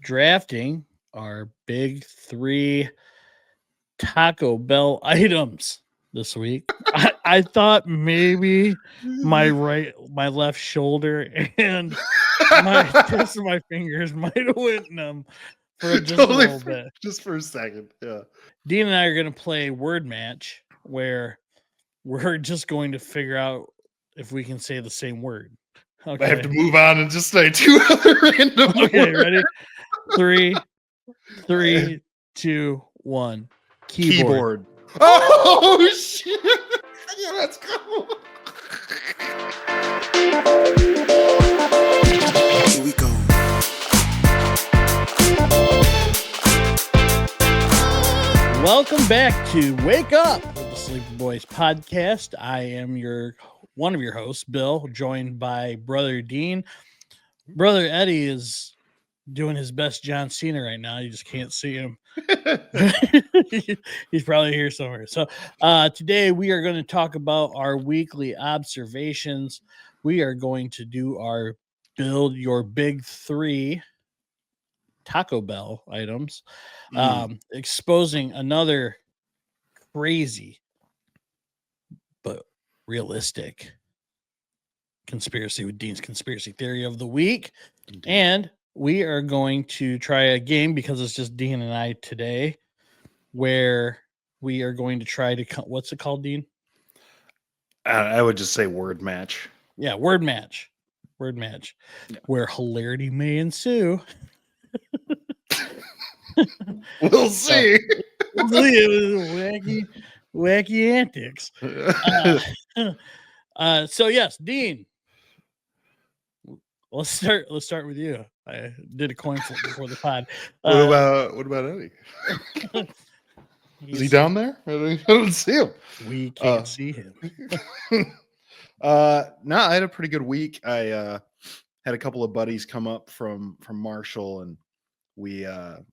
drafting our big three Taco Bell items this week. I thought maybe my left shoulder and my tips of my fingers might have went in them for just a little bit. Just for a second, yeah. Dean and I are going to play word match where we're just going to figure out if we can say the same word. Okay. I have to move on and just say two other random Okay, words. Ready? Three, 2, 1. Keyboard. Oh, shit. Yeah, let's go. Here we go. Welcome back to Wake Up with the Sleepy Boys podcast. I am one of your hosts, Bill, joined by Brother Dean. Brother Eddie is doing his best John Cena right now. You just can't see him. He's probably here somewhere. So today we are going to talk about our weekly observations. We are going to do our build your big three Taco Bell items, exposing another crazy but realistic conspiracy with Dean's conspiracy theory of the week. Indeed. And we are going to try a game because it's just Dean and I today, where we are going to try to what's it called, Dean? I would just say word match. Yeah, word match. Yeah. Where hilarity may ensue. We'll see. Wacky antics. So yes, Dean. Let's start with you. I did a coin flip before the pod. What about Eddie? Is he down there? I don't see him. We can't see him. No, I had a pretty good week. I had a couple of buddies come up from Marshall, and we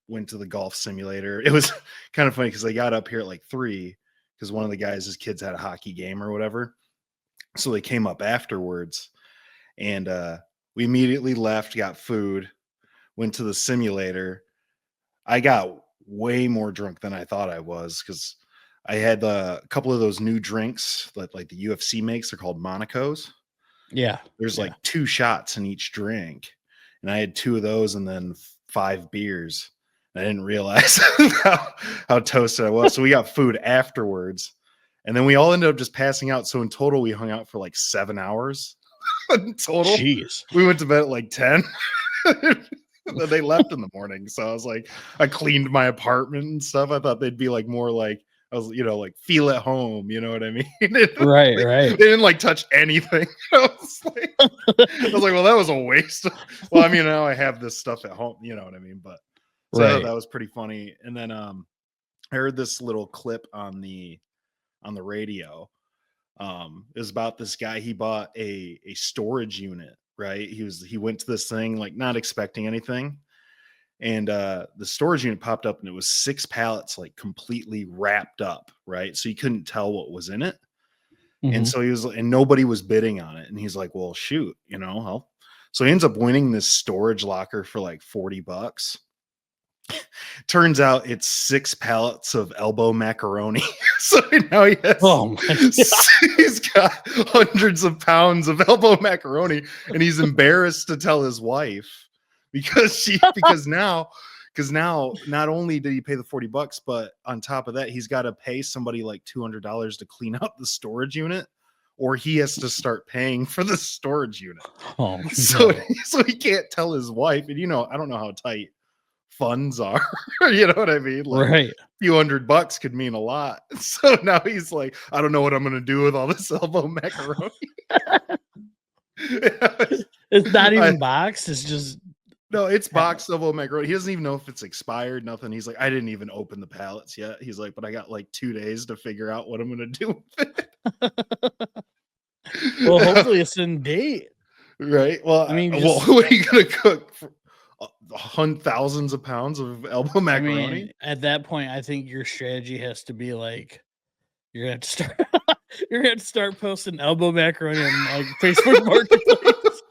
went to the golf simulator. It was kind of funny because they got up here at like 3 because one of the guys, his kids had a hockey game or whatever. So they came up afterwards, and we immediately left, got food, went to the simulator. I got way more drunk than I thought I was because I had a couple of those new drinks that like the UFC makes. They're called Monacos. Yeah. There's like 2 shots in each drink. And I had 2 of those and then 5 beers. I didn't realize how toasted I was. So we got food afterwards. And then we all ended up just passing out. So in total, we hung out for like 7 hours. In total. Jeez. We went to bed at like 10. They left in the morning. So I was like, I cleaned my apartment and stuff. I thought they'd be like more like, I was, like feel at home, you know what I mean? Right. They didn't like touch anything. I was like, well, that was a waste. Well, I mean, now I have this stuff at home, you know what I mean? But so I thought that was pretty funny. And then I heard this little clip on the radio. It was about this guy. He bought a storage unit, right? He went to this thing like not expecting anything. And the storage unit popped up and it was 6 pallets like completely wrapped up, right? So you couldn't tell what was in it. Mm-hmm. And so and nobody was bidding on it. And he's like, well, shoot, so he ends up winning this storage locker for like $40. Turns out it's 6 pallets of elbow macaroni. So now he has, he's got hundreds of pounds of elbow macaroni and he's embarrassed to tell his wife. Because now not only did he pay the $40, but on top of that, he's got to pay somebody like $200 to clean up the storage unit, or he has to start paying for the storage unit. Oh, so he can't tell his wife, and I don't know how tight funds are. You know what I mean? Like, right. A few $100 could mean a lot. So now he's like, I don't know what I'm going to do with all this elbow macaroni. It's not even boxed. It's just. No, it's boxed elbow macaroni. He doesn't even know if it's expired, nothing. He's like, I didn't even open the pallets yet. He's like, but I got like 2 days to figure out what I'm going to do with it. Well, hopefully it's in date. Right. Well, what are you going to cook for thousands of pounds of elbow macaroni? I mean, at that point, I think your strategy has to be like, you're going to have to start posting elbow macaroni on like Facebook Marketplace.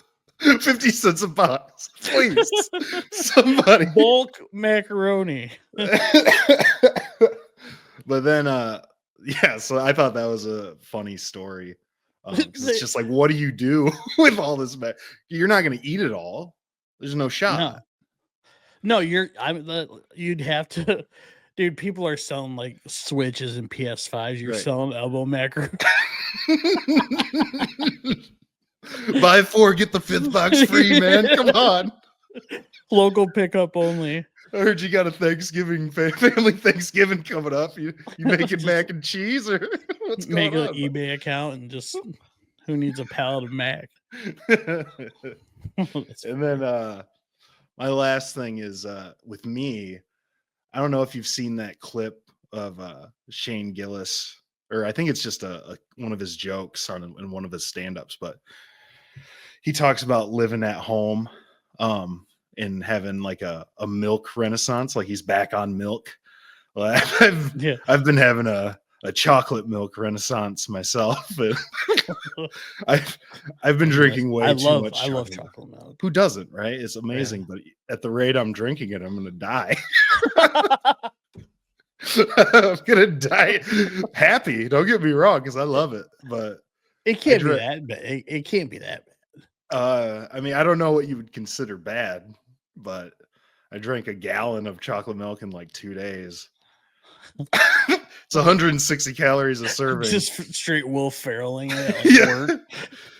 50 cents a box. Please. Somebody. Bulk macaroni. But then yeah, so I thought that was a funny story. Because it's just like, what do you do with all this you're not gonna eat it all. There's no shot. No, you'd have to, dude. People are selling like Switches and PS5s. You're selling elbow macaroni. Buy 4, get the 5th box free, man. Come on. Local pickup only. I heard you got a Thanksgiving family Thanksgiving coming up. You making mac and cheese or what's going on? Make an eBay account and just who needs a pallet of mac? And then my last thing is with me. I don't know if you've seen that clip of Shane Gillis, or I think it's just one of his jokes in one of his stand-ups, but he talks about living at home and having like a milk renaissance, like he's back on milk. Well, I've been having a chocolate milk renaissance myself. I've been drinking way too much. I love chocolate milk. Who doesn't, right? It's amazing, but at the rate I'm drinking it, I'm gonna die. I'm gonna die happy. Don't get me wrong, because I love it, but it can't be that bad. It can't be that bad. I mean, I don't know what you would consider bad, but I drank a gallon of chocolate milk in like 2 days. It's 160 calories a serving. Just straight Will Ferrelling it at work.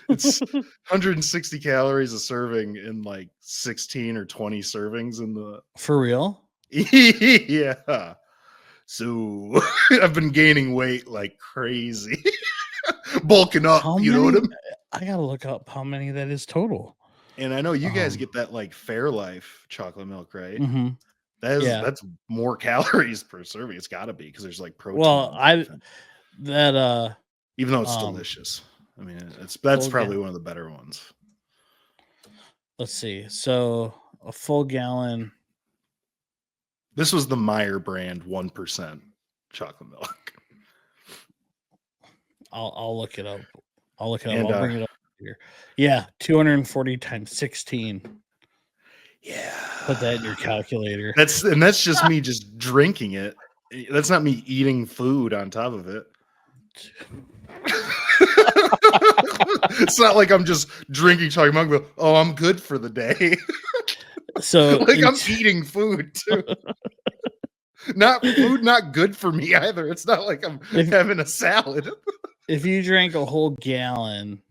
It's 160 calories a serving in like 16 or 20 servings in the. For real? Yeah. So I've been gaining weight like crazy. Bulking up, you know what I mean? I gotta look up how many that is total. And I know you guys get that like Fairlife chocolate milk, right? Mm-hmm. That's more calories per serving. It's got to be because there's like protein. Well, even though it's delicious. I mean, that's probably one of the better ones. Let's see. So a full gallon. This was the Meyer brand 1% chocolate milk. I'll look it up. I'll bring it up here. Yeah, 240 times 16. Yeah. Put that in your calculator. That's just me just drinking it. That's not me eating food on top of it. It's not like I'm just drinking chocolate milk, but oh, I'm good for the day. So like I'm eating food too. Not good for me either. It's not like I'm having a salad. If you drank a whole gallon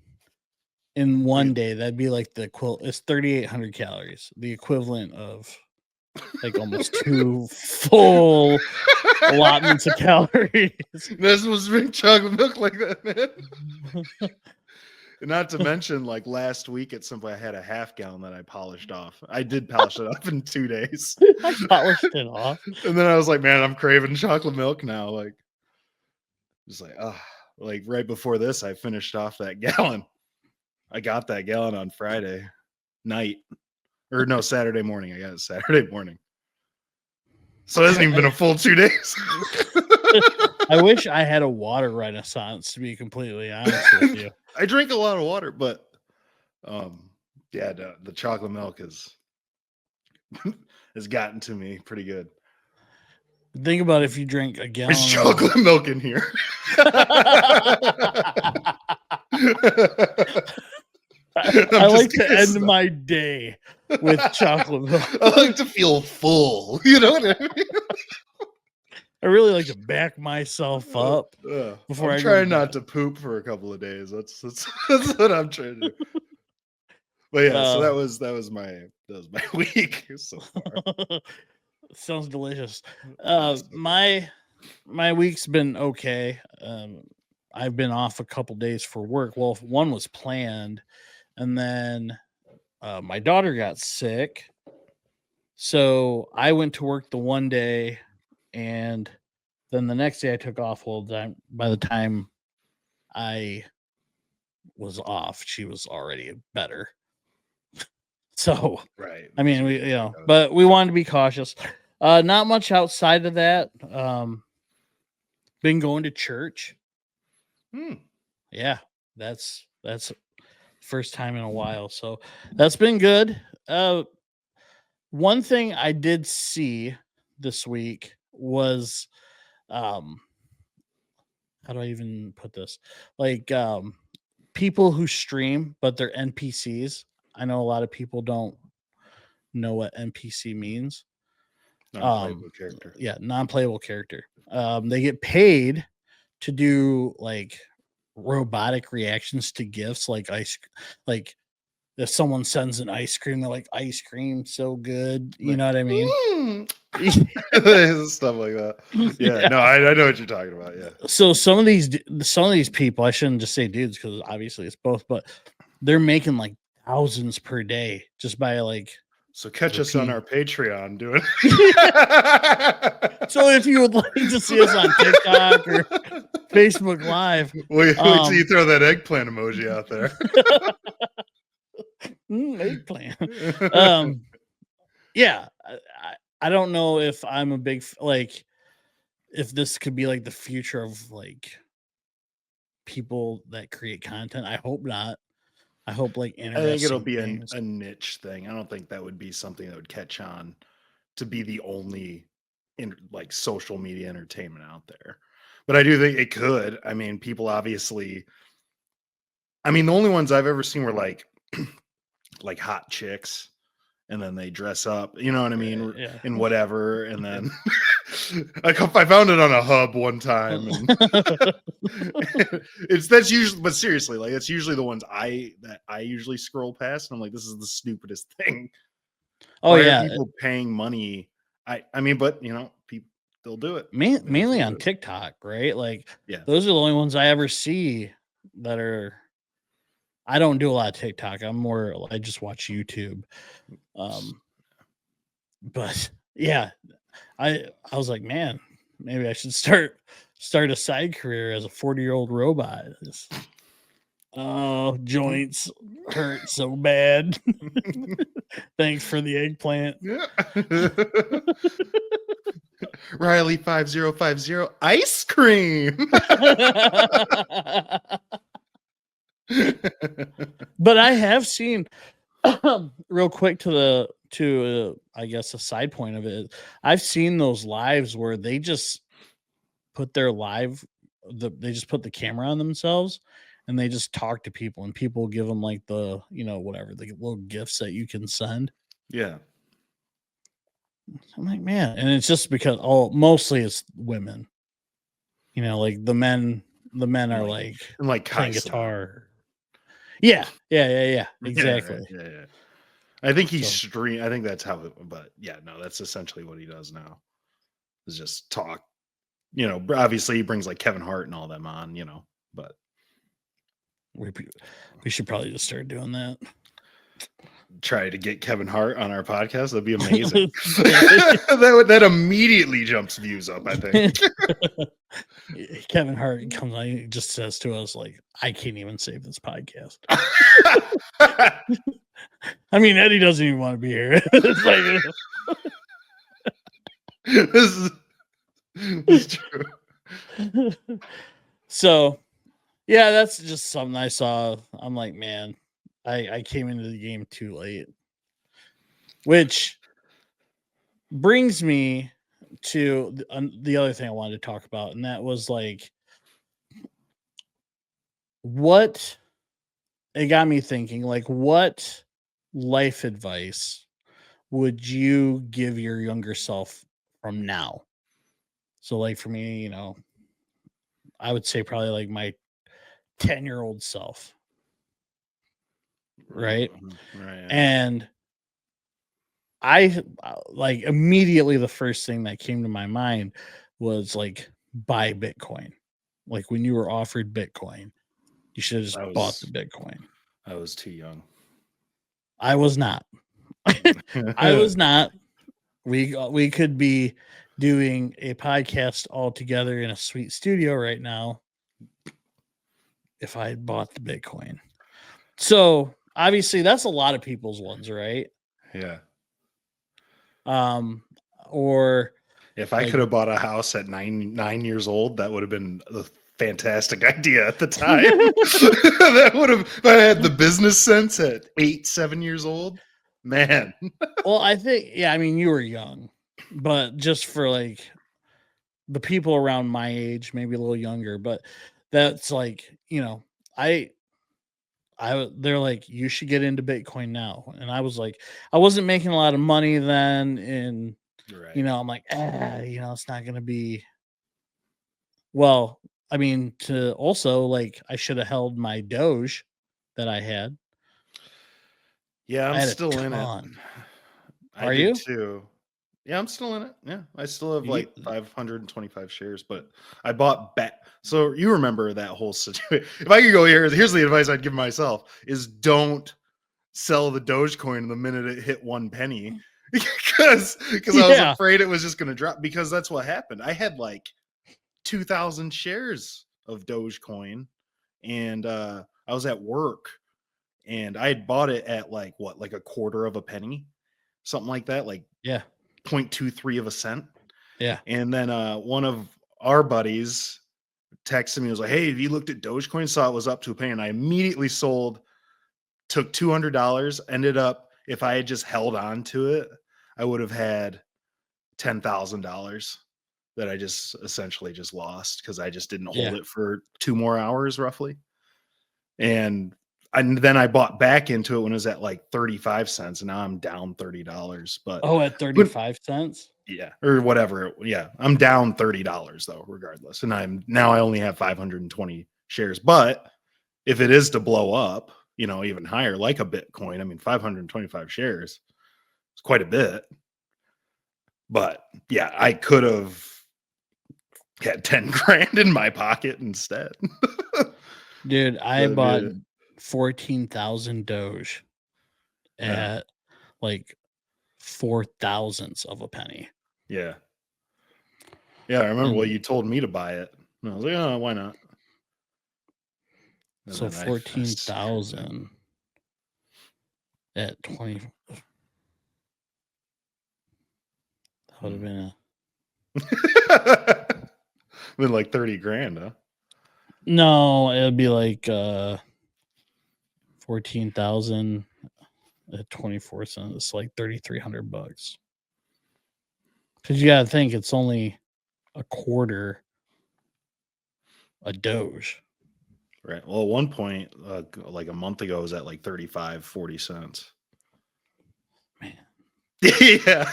in one day, that'd be like the equivalent. It's 3,800 calories, the equivalent of like almost 2 full allotments of calories. This was drink chocolate milk like that, man. Not to mention, like last week at some point, I had a half gallon that I polished off. I did polish it off in 2 days. I polished it off, and then I was like, man, I'm craving chocolate milk now. Like, just like, like right before this, I finished off that gallon. I got that gallon on Friday night, or no, Saturday morning. I got it Saturday morning. So it hasn't even been a full 2 days. I wish I had a water renaissance, to be completely honest with you. I drink a lot of water, but yeah, the chocolate milk has gotten to me pretty good. Think about if you drink a gallon. There's chocolate milk in here. I like to end my day with chocolate milk. I like to feel full. You know what I mean? I really like to back myself up before I'm trying not to poop for a couple of days. That's what I'm trying to do. But yeah, so that was my week so far. Sounds delicious. My week's been okay. I've been off a couple days for work. Well, one was planned, and then my daughter got sick, so I went to work the one day. And then the next day I took off. Well, by the time I was off, she was already better. So, right. I mean, but we wanted to be cautious. Not much outside of that. Been going to church. Hmm. Yeah, that's first time in a while. So that's been good. One thing I did see this week was, how do I even put this? Like, people who stream, but they're NPCs. I know a lot of people don't know what NPC means. Non-playable character. Yeah, non-playable character. They get paid to do like robotic reactions to gifts, like like if someone sends an ice cream, they're like, ice cream so good, you know what I mean? Stuff like that. Yeah. No, I know what you're talking about. Yeah. So some of these people, I shouldn't just say dudes because obviously it's both, but they're making like thousands per day just by like. So catch us on our Patreon doing. So if you would like to see us on TikTok or Facebook Live, wait till you throw that eggplant emoji out there. Eggplant. Yeah, I don't know if I'm a big like if this could be like the future of like people that create content. I hope not. I hope like I think it'll be a niche thing. I don't think that would be something that would catch on to be the only like social media entertainment out there. But I do think it could. I mean, people obviously. I mean, the only ones I've ever seen were like hot chicks, and then they dress up. You know what I mean? Yeah. In whatever, and then I found it on a hub one time, and that's usually. But seriously, like it's usually the ones I usually scroll past, and I'm like, this is the stupidest thing. Oh, why yeah, are people paying money? I mean, but you know, people they'll do it mainly on TikTok, right? Like, yeah, those are the only ones I ever see that are. I don't do a lot of TikTok. I just watch YouTube. But yeah, I was like, man, maybe I should start a side career as a 40-year-old robot. Oh, joints hurt so bad. Thanks for the eggplant. Yeah. Riley 5050 ice cream. But I have seen real quick to I guess a side point of it. I've seen those lives where they just put their they just put the camera on themselves and they just talk to people, and people give them like the, whatever, the little gifts that you can send. Yeah. I'm like, man, and it's just because mostly it's women. Like the men are like playing guitar. Yeah. Exactly. Yeah. I think he's I think that's how but yeah, no, that's essentially what he does now. Is just talk. Obviously he brings like Kevin Hart and all them on, but we should probably just start doing that. Try to get Kevin Hart on our podcast. That'd be amazing. that immediately jumps views up, I think. Kevin Hart comes on, he just says to us like, I can't even save this podcast. I mean, Eddie doesn't even want to be here. It's like, this is true. So yeah, that's just something I saw. I'm like, man, I came into the game too late, which brings me to the other thing I wanted to talk about, and that was like, it got me thinking, like, what life advice would you give your younger self from now? So like for me, I would say probably like my 10-year-old self. Right. Right. And I like immediately the first thing that came to my mind was like, buy Bitcoin. Like when you were offered Bitcoin, you should have just bought the Bitcoin. I was too young. I was not. I was not. We could be doing a podcast all together in a sweet studio right now if I had bought the Bitcoin. So obviously that's a lot of people's ones, right? Yeah. Or if I could have bought a house at 9 years old, that would have been fantastic idea at the time. That would have, if I had the business sense at 7 years old, man. Well, I think, I mean, you were young, but just for like the people around my age, maybe a little younger, but that's like, they're like, you should get into Bitcoin now. And I was like, I wasn't making a lot of money then. And, I'm like, it's not going to be, well, I mean, to also like, I should have held my Doge that I had. Yeah, I'm still in it. Are you? Too. Yeah, I'm still in it. Yeah, I still have like 525 shares, but I bought back. So you remember that whole situation. If I could go here's the advice I'd give myself is don't sell the Dogecoin the minute it hit 1 penny because I was afraid it was just going to drop, because that's what happened. I had like 2,000 shares of Dogecoin, and I was at work, and I had bought it at like a quarter of a penny, something like that, like 0.23 of a cent. Yeah. And then one of our buddies texted me, was like, hey, have you looked at Dogecoin? Saw it was up to a penny. And I immediately sold, took $200, ended up, if I had just held on to it, I would have had $10,000 that I just essentially just lost because I just didn't hold it for 2 more hours roughly. And then I bought back into it when it was at like 35 cents, and now I'm down $30. But at 35 cents? Yeah, or whatever. Yeah, I'm down $30 though, regardless. And I only have 520 shares. But if it is to blow up, even higher, like a Bitcoin, I mean, 525 shares is quite a bit. But yeah, I could have had 10 grand in my pocket instead. Dude, I bought 14,000 Doge at like 4,000ths of a penny. Yeah. Yeah, I remember. Well, you told me to buy it. And I was like, oh, why not? And so 14,000 at 20. That would have been been like 30 grand, huh? No, it would be like 14,000 at 24 cents. It's like $3,300. Because you gotta think it's only a quarter a Doge. Right. Well, at one point, like a month ago, it was at like 35-40 cents. Man. Yeah.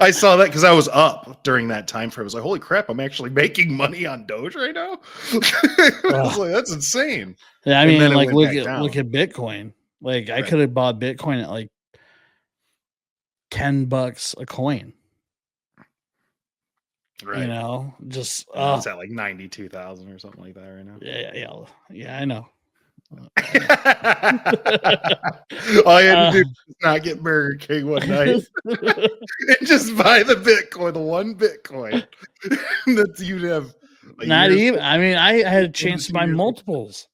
I saw that because I was up during that time frame. I was like, holy crap, I'm actually making money on Doge right now. I was like, that's insane. Yeah, I mean, like look at Bitcoin. Like I could have bought Bitcoin at like $10 a coin. Right. Just it's at like 92,000 or something like that right now. Yeah, I know. All you had to do was not get Burger King one night and just buy the Bitcoin, the one Bitcoin that you'd have. Not even. I mean, I had a chance to buy multiples.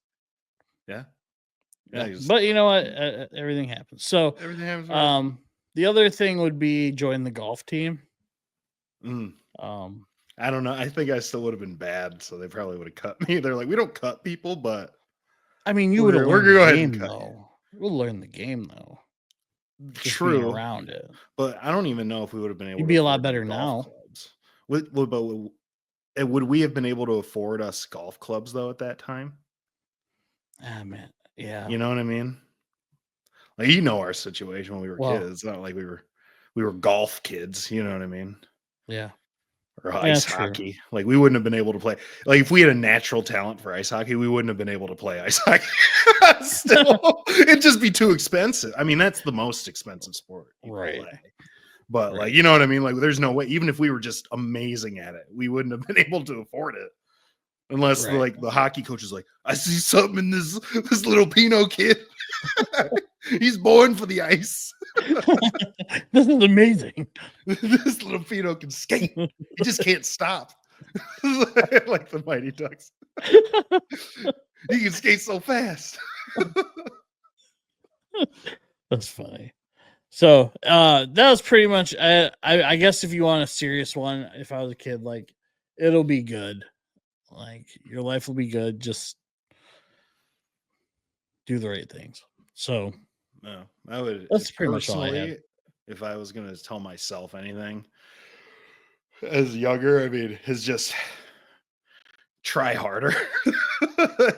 Yeah. But you know what? Everything happens. So everything happens. The other thing would be join the golf team. I don't know. I think I still would have been bad, so they probably would have cut me. They're like, we don't cut people, but I mean, you would have learned the game though. We'll learn the game though. True, around it. But I don't even know if we would have been able. You'd be a lot better now. Would we have been able to afford us golf clubs though at that time? Ah, man, yeah. You know what I mean? Like our situation when we were kids. It's not like we were golf kids. You know what I mean? Yeah. Or ice hockey. Like we wouldn't have been able to play. Like if we had a natural talent for ice hockey, we wouldn't have been able to play ice hockey. Still, it'd just be too expensive. I mean, that's the most expensive sport. Right. Play. But like, you know what I mean? Like there's no way, even if we were just amazing at it, we wouldn't have been able to afford it. Unless like the hockey coach is like, I see something in this little Pinot kid. He's born for the ice. This is amazing. This little Pinot can skate. He just can't stop. Like the Mighty Ducks. He can skate so fast. That's funny. So that was pretty much I guess if you want a serious one, if I was a kid, like it'll be good. Like, your life will be good. Just do the right things. So no, I would. that's pretty much all I had. If I was going to tell myself anything as younger, I mean, is just try harder.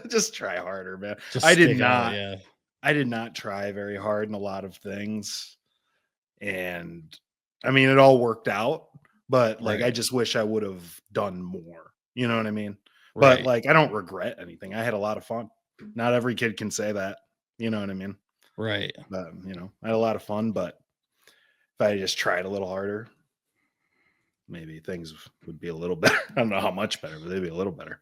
Just try harder, man. Just I did stick out, not. yeah. I did not try very hard in a lot of things, and I mean, it all worked out. But like, I Right. just wish I would have done more. You know what I mean? But Right. like, I don't regret anything. I had a lot of fun. Not every kid can say that. You know what I mean? Right. But I had a lot of fun. But if I just tried a little harder, maybe things would be a little better. I don't know how much better, but they'd be a little better.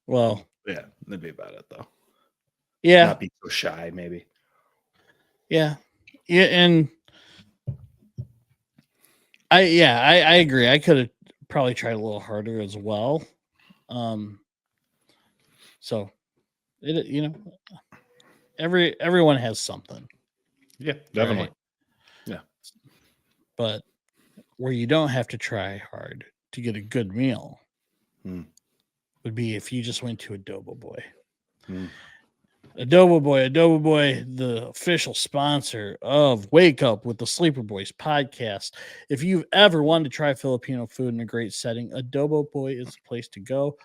Well, Yeah, that'd be about it though. yeah. Not be so shy, maybe. Yeah. Yeah. And I agree. I could have probably tried a little harder as well. So everyone has something. Yeah, definitely. Right? Yeah. But where you don't have to try hard to get a good meal would be if you just went to Adobo Boy. Adobo Boy, the official sponsor of Wake Up with the Sleeper Boys podcast. If you've ever wanted to try Filipino food in a great setting, Adobo Boy is the place to go.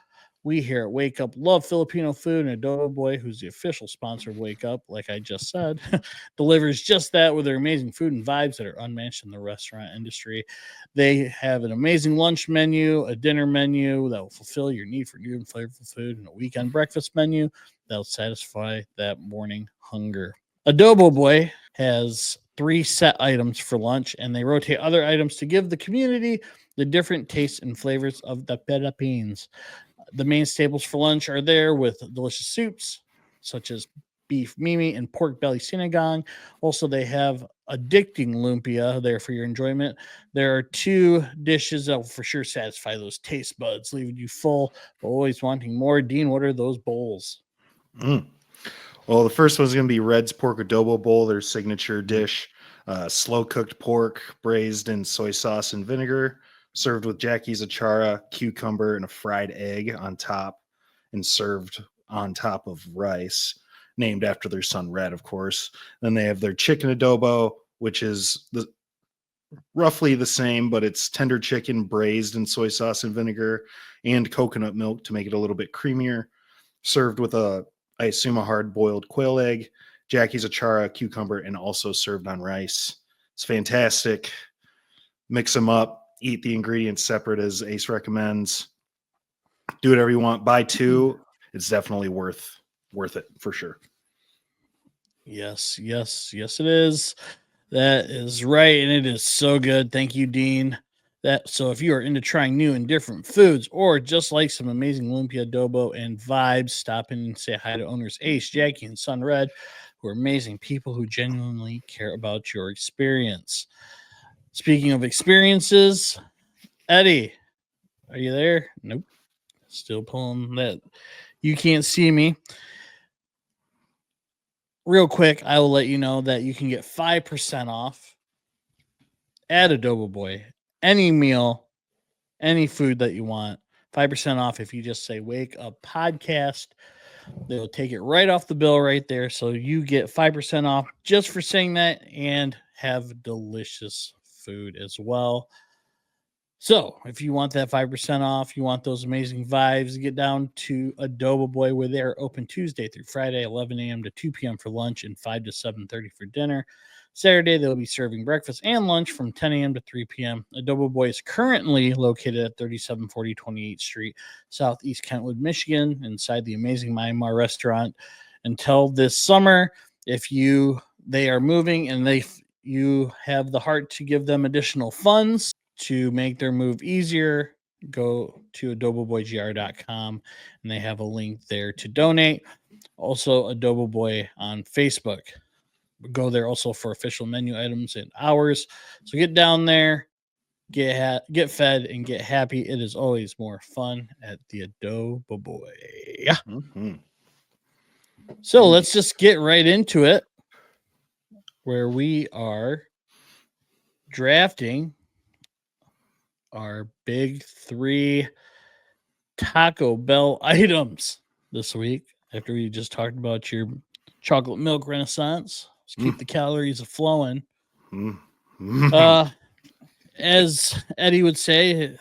We here at Wake Up love Filipino food, and Adobo Boy, who's the official sponsor of Wake Up, like I just said, delivers just that with their amazing food and vibes that are unmatched in the restaurant industry. They have an amazing lunch menu, a dinner menu that will fulfill your need for new and flavorful food, and a weekend breakfast menu that'll satisfy that morning hunger. Adobo Boy has 3 set items for lunch, and they rotate other items to give the community the different tastes and flavors of the Philippines. The main staples for lunch are there with delicious soups such as beef mimi and pork belly sinigang. Also, they have addicting lumpia there for your enjoyment. There are 2 dishes that will for sure satisfy those taste buds, leaving you full, but always wanting more. Dean, what are those bowls? Well, the first one's going to be Red's Pork Adobo Bowl, their signature dish. Slow cooked pork braised in soy sauce and vinegar, served with Jackie's achara, cucumber, and a fried egg on top, and served on top of rice, named after their son Red, of course. Then they have their chicken adobo, which is roughly the same, but it's tender chicken braised in soy sauce and vinegar and coconut milk to make it a little bit creamier, served with I assume a hard boiled quail egg, Jackie's achara, cucumber, and also served on rice. It's fantastic. Mix them up, eat the ingredients separate as Ace recommends. Do whatever you want. Buy 2. It's definitely worth it for sure. Yes, it is. That is right, and it is so good. Thank you, Dean. So if you are into trying new and different foods, or just like some amazing lumpia adobo and vibes, stop in and say hi to owners Ace, Jackie, and Son Red, who are amazing people who genuinely care about your experience. Speaking of experiences, Eddie, are you there? Nope. Still pulling that. You can't see me. Real quick, I will let you know that you can get 5% off at Adobo Boy. Any meal, any food that you want, 5% off if you just say Wake Up Podcast. They'll take it right off the bill right there. So you get 5% off just for saying that and have delicious food as well. So if you want that 5% off, you want those amazing vibes, get down to Adobo Boy where they're open Tuesday through Friday, 11 a.m. to 2 p.m. for lunch and 5 to 7:30 for dinner. Saturday, they'll be serving breakfast and lunch from 10 a.m. to 3 p.m. Adobo Boy is currently located at 3740 28th Street, Southeast Kentwood, Michigan, inside the amazing Myanmar restaurant. Until this summer, if they are moving and you have the heart to give them additional funds to make their move easier, go to adoboboygr.com and they have a link there to donate. Also, Adobo Boy on Facebook. Go there also for official menu items and hours. So get down there, get fed, and get happy. It is always more fun at the Adobo Boy. Mm-hmm. So let's just get right into it, where we are drafting our big 3 Taco Bell items this week. After we just talked about your chocolate milk renaissance, let's keep the calories flowing. As Eddie would say,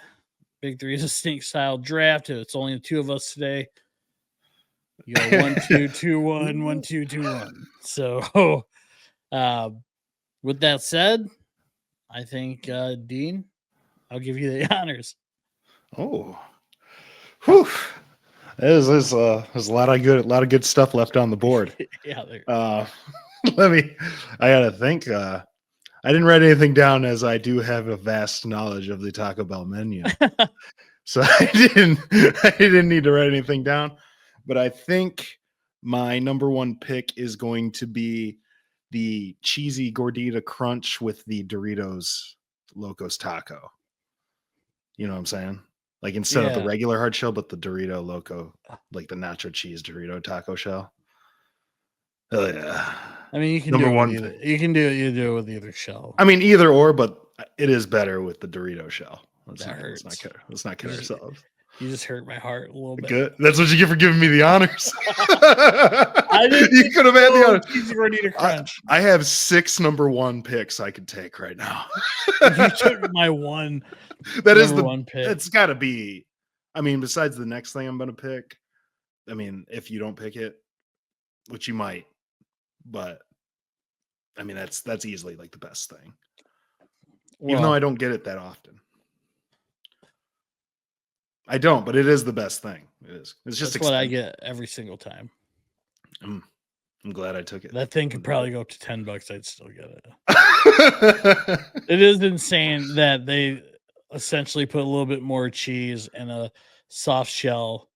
big 3 is a snake style draft. It's only the 2 of us today. You go 1, 2, 2, 1, 1, 2, 2, 1. So, with that said, I think Dean, I'll give you the honors. Oh, whew! There's a lot of good stuff left on the board. Yeah, there. I gotta think. I didn't write anything down, as I do have a vast knowledge of the Taco Bell menu, so I didn't need to write anything down. But I think my number 1 pick is going to be the cheesy gordita crunch with the Doritos Locos Taco. You know what I'm saying? Like, instead of the regular hard shell, but the Dorito Loco, like the nacho cheese Dorito taco shell. Oh yeah. I mean, you can Number do it 1 with either. pick. You can do it with either shell. I mean, either or, but it is better with the Dorito shell. Let's not kid ourselves. You just hurt my heart a little bit. Good. That's what you get for giving me the honors. You could have had the honors. Cheesy gordita crunch. I have 6 number 1 picks I could take right now. You took my one. That is the 1 pick. It's got to be. I mean, besides the next thing I'm going to pick. I mean, if you don't pick it, which you might, but I mean, that's easily like the best thing. Even though I don't get it that often. I don't, but it is the best thing. It is. It's just what I get every single time. I'm glad I took it. That thing could probably go up to $10. I'd still get it. It is insane that they essentially put a little bit more cheese and a soft shell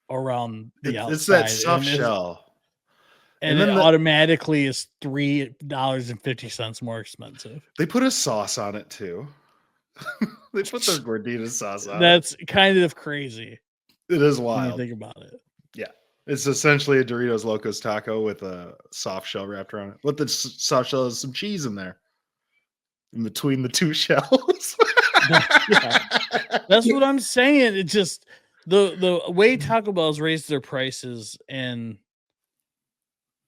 around the outside. It's that soft shell. And it automatically is $3.50 more expensive. They put a sauce on it too. They put their gordita sauce on That's kind of crazy. It is wild. When you think about it. Yeah. It's essentially a Doritos Locos taco with a soft shell wrapped around it. What the soft shell is some cheese in there. In between the 2 shells. That's what I'm saying. It just the way Taco Bell's raised their prices, and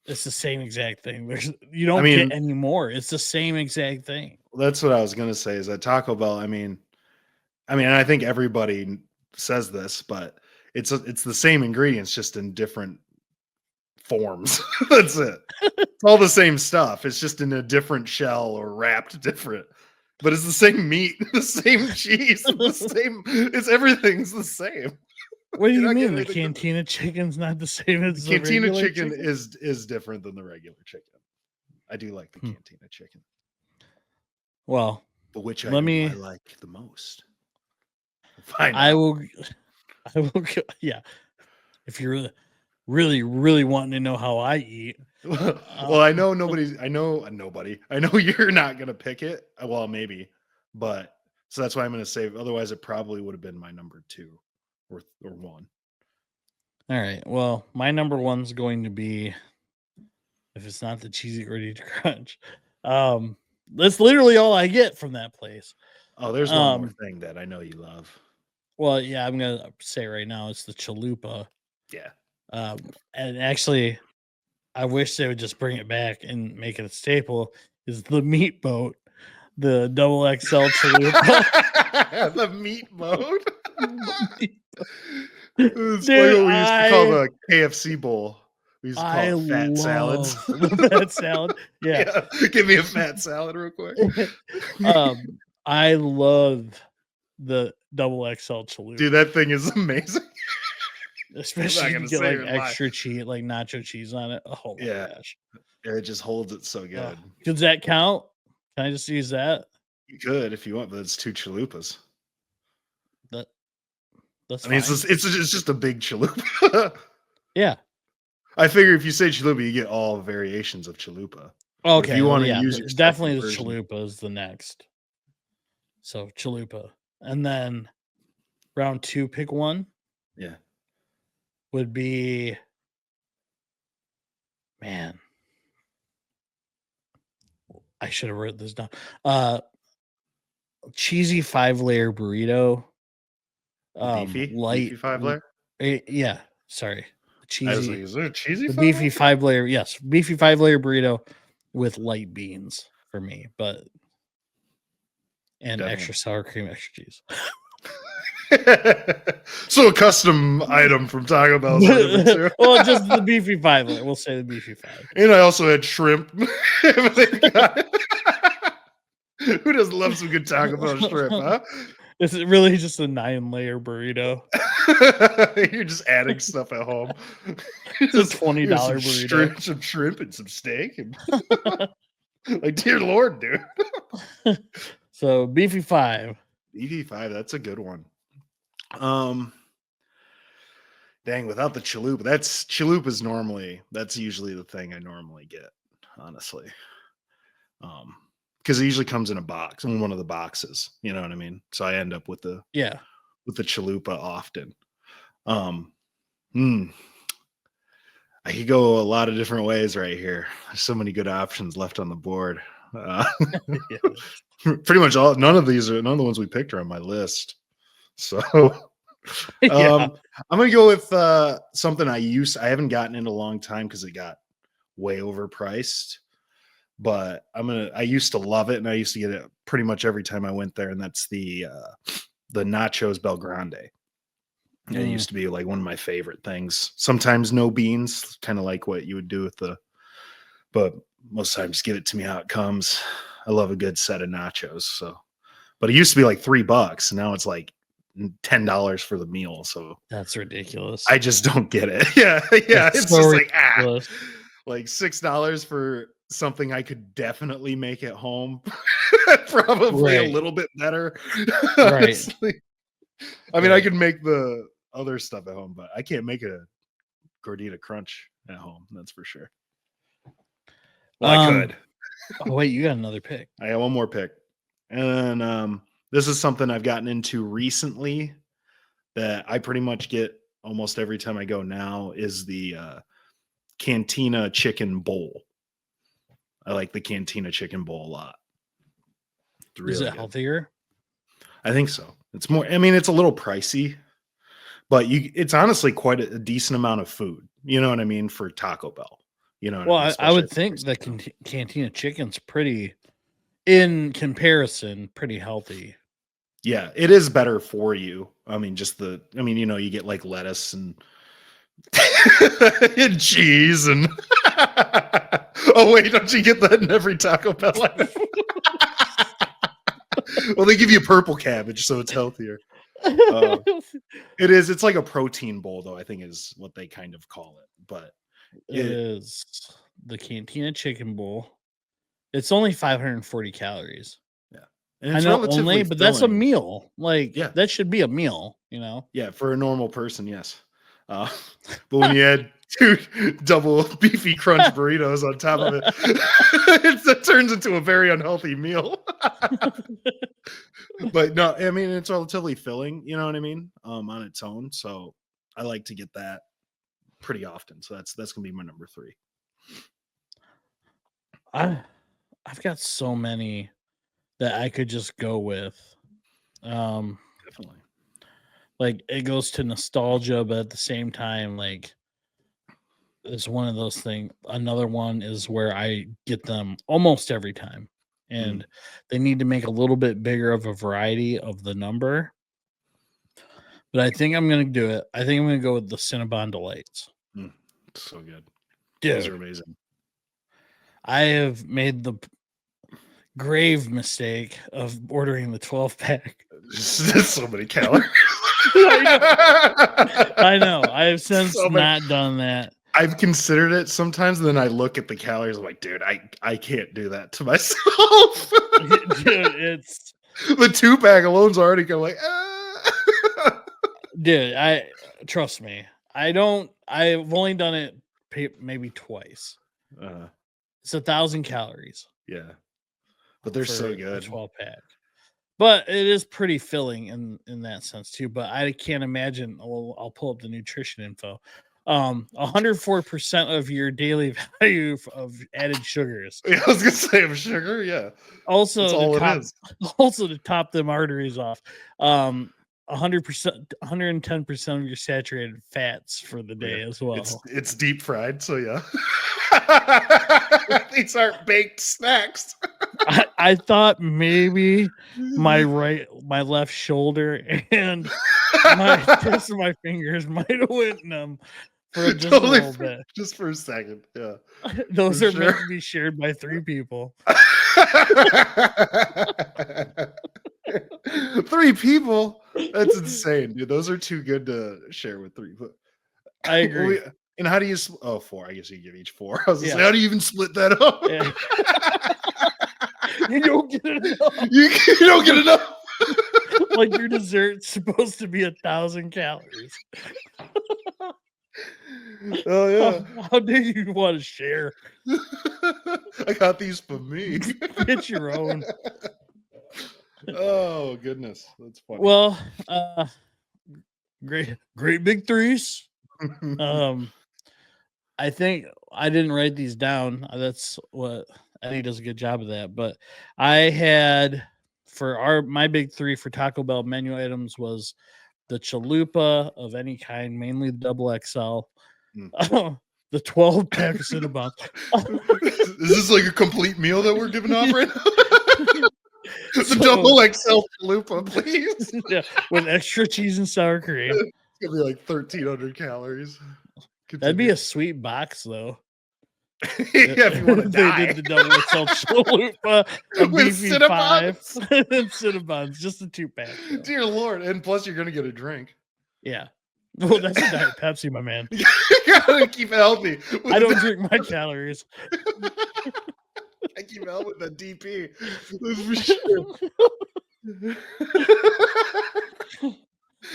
it's the same exact thing. You don't get any more. It's the same exact thing. That's what I was gonna say. Is that Taco Bell? I mean, I think everybody says this, but it's the same ingredients, just in different forms. That's it. It's all the same stuff. It's just in a different shell or wrapped different. But it's the same meat, the same cheese, the same. It's everything's the same. What do you mean? The cantina chicken's not the same as the cantina regular chicken? Is different than the regular chicken. I do like the cantina chicken. Well, but which I like the most? I will. Yeah. If you're really, really wanting to know how I eat. Well, I know nobody. I know you're not gonna pick it. Well, maybe, but so that's why I'm gonna say. Otherwise, it probably would have been my number 2 or 1. All right. Well, my number 1's going to be, if it's not the cheesy gordita crunch, that's literally all I get from that place. Oh, there's one more thing that I know you love. Well, yeah, I'm gonna say right now it's the chalupa. Yeah. And actually, I wish they would just bring it back and make it a staple. Is the meat boat, the XXL chalupa? The meat boat. It's like what we used to call the KFC bowl. We used to call it fat salads. The fat salad. Yeah. Give me a fat salad real quick. I love the XXL chalupa. Dude, that thing is amazing. Especially if you get like extra cheese, like nacho cheese on it. Oh my gosh. It just holds it so good. Does that count? Can I just use that? You could if you want, but it's 2 chalupas. That's I mean, it's just a big chalupa. Yeah. I figure if you say chalupa, you get all variations of chalupa. Okay. If you want to use definitely the chalupa is the next. So chalupa. And then round 2, pick one. Yeah. Would be, man, I should have written this down. cheesy 5-layer burrito. Light beefy 5-layer. Yeah, sorry. I was like, is there a cheesy? The beefy 5-layer, yes, beefy 5-layer burrito with light beans for me, but and Definitely. extra sour cream, extra cheese. So a custom item from Taco Bell. Well, just the beefy 5-layer. We'll say the beefy 5. And I also had shrimp. Who doesn't love some good Taco Bell shrimp, huh? Is it really just a 9-layer burrito? You're just adding stuff at home. It's a $20 burrito. Some shrimp and some steak. And like, dear Lord, dude. So beefy 5. Beefy 5, that's a good one. Dang, without the chalupa, that's usually the thing I normally get, honestly. Because it usually comes in a box, in one of the boxes, you know what I mean? So I end up with the chalupa often. I could go a lot of different ways right here. There's so many good options left on the board. Pretty much none of the ones we picked are on my list. So I'm gonna go with something I haven't gotten in a long time because it got way overpriced. But I used to love it, and I used to get it pretty much every time I went there, and that's the nachos Belgrande. It used to be like one of my favorite things. Sometimes no beans, kind of like what you would do with but most times give it to me how it comes. I love a good set of nachos. So, but it used to be like $3, and now it's like $10 for the meal. So that's ridiculous. I just don't get it. Yeah. It's so just ridiculous. Like $6 for something I could definitely make at home. Probably a little bit better. Honestly. I mean, I could make the other stuff at home, but I can't make a gordita crunch at home. That's for sure. Well, I could. Oh, wait, you got another pick. I got one more pick. And this is something I've gotten into recently that I pretty much get almost every time I go now is the Cantina chicken bowl. I like the Cantina chicken bowl a lot. Really is it good. Healthier? I think so. It's more, I mean, it's a little pricey, but it's honestly quite a decent amount of food. You know what I mean? For Taco Bell. You know what I mean? I would think the Cantina chicken's pretty, in comparison, pretty healthy. Yeah, it is better for you. I mean, you get like lettuce and and cheese and oh wait, don't you get that in every Taco Bell? Well, they give you purple cabbage, so it's healthier. It is. It's like a protein bowl, though, I think is what they kind of call it. But it is the Cantina chicken bowl. It's only 540 calories. Yeah. And it's only, but that's a meal. Like, that should be a meal, you know? Yeah, for a normal person, yes. But when you add 2 double beefy crunch burritos on top of it, it turns into a very unhealthy meal. But no, I mean, it's relatively filling, you know what I mean, on its own. So I like to get that pretty often. So that's gonna be my number 3. I've got so many that I could just go with. Definitely. Like, it goes to nostalgia, but at the same time, like, it's one of those things. Another one is where I get them almost every time, and they need to make a little bit bigger of a variety of the number. But I think I'm going to do it. I think I'm going to go with the Cinnabon Delights. So good. Dude, those are amazing. I have made the grave mistake of ordering the 12-pack. So many calories. I know. I have since not done that. I've considered it sometimes, and then I look at the calories. I'm like, dude, I can't do that to myself. Dude, it's the 2-pack alone's already going like, Dude, trust me. I've only done it maybe twice. It's 1,000 calories. Yeah, but they're so good. 12-pack. But it is pretty filling in that sense too. But I can't imagine. I'll pull up the nutrition info. 104% of your daily value of added sugars. Yeah, I was gonna say of sugar, yeah. Also, That's all it is. Also to top them arteries off. 100%, 110% of your saturated fats for the day as well. It's deep fried, so yeah. These aren't baked snacks. I thought maybe my left shoulder and just my fingers might have went in them for just a little bit. Just for a second, yeah. Those are meant to be shared by 3 people. 3 people? That's insane, dude. Those are too good to share with 3 people. I agree. And how do you? 4. I guess you give each 4. I was gonna say, how do you even split that up? Yeah. You don't get enough. You don't get enough. Like your dessert's supposed to be 1,000 calories. Oh yeah. How do you want to share? I got these for me. Get your own. Oh goodness, that's funny. Well, great big threes. I think I didn't write these down. That's what Eddie does a good job of that. But I had for my big 3 for Taco Bell menu items was the chalupa of any kind, mainly the double XL, the 12 pack of Cinnabons. Is this like a complete meal that we're giving off right now? The double XL chalupa, please. Yeah, with extra cheese and sour cream. It's gonna be like 1,300 calories. That'd be a sweet box, though. Yeah, if you want to die. They did the double XL chalupa, a beefy 5, and Cinnabons, just a 2-pack. Dear Lord, and plus you're gonna get a drink. Yeah. Well, that's a Diet Pepsi, my man. You gotta keep it healthy. I don't drink my calories. I keep it healthy with the DP. That's for sure.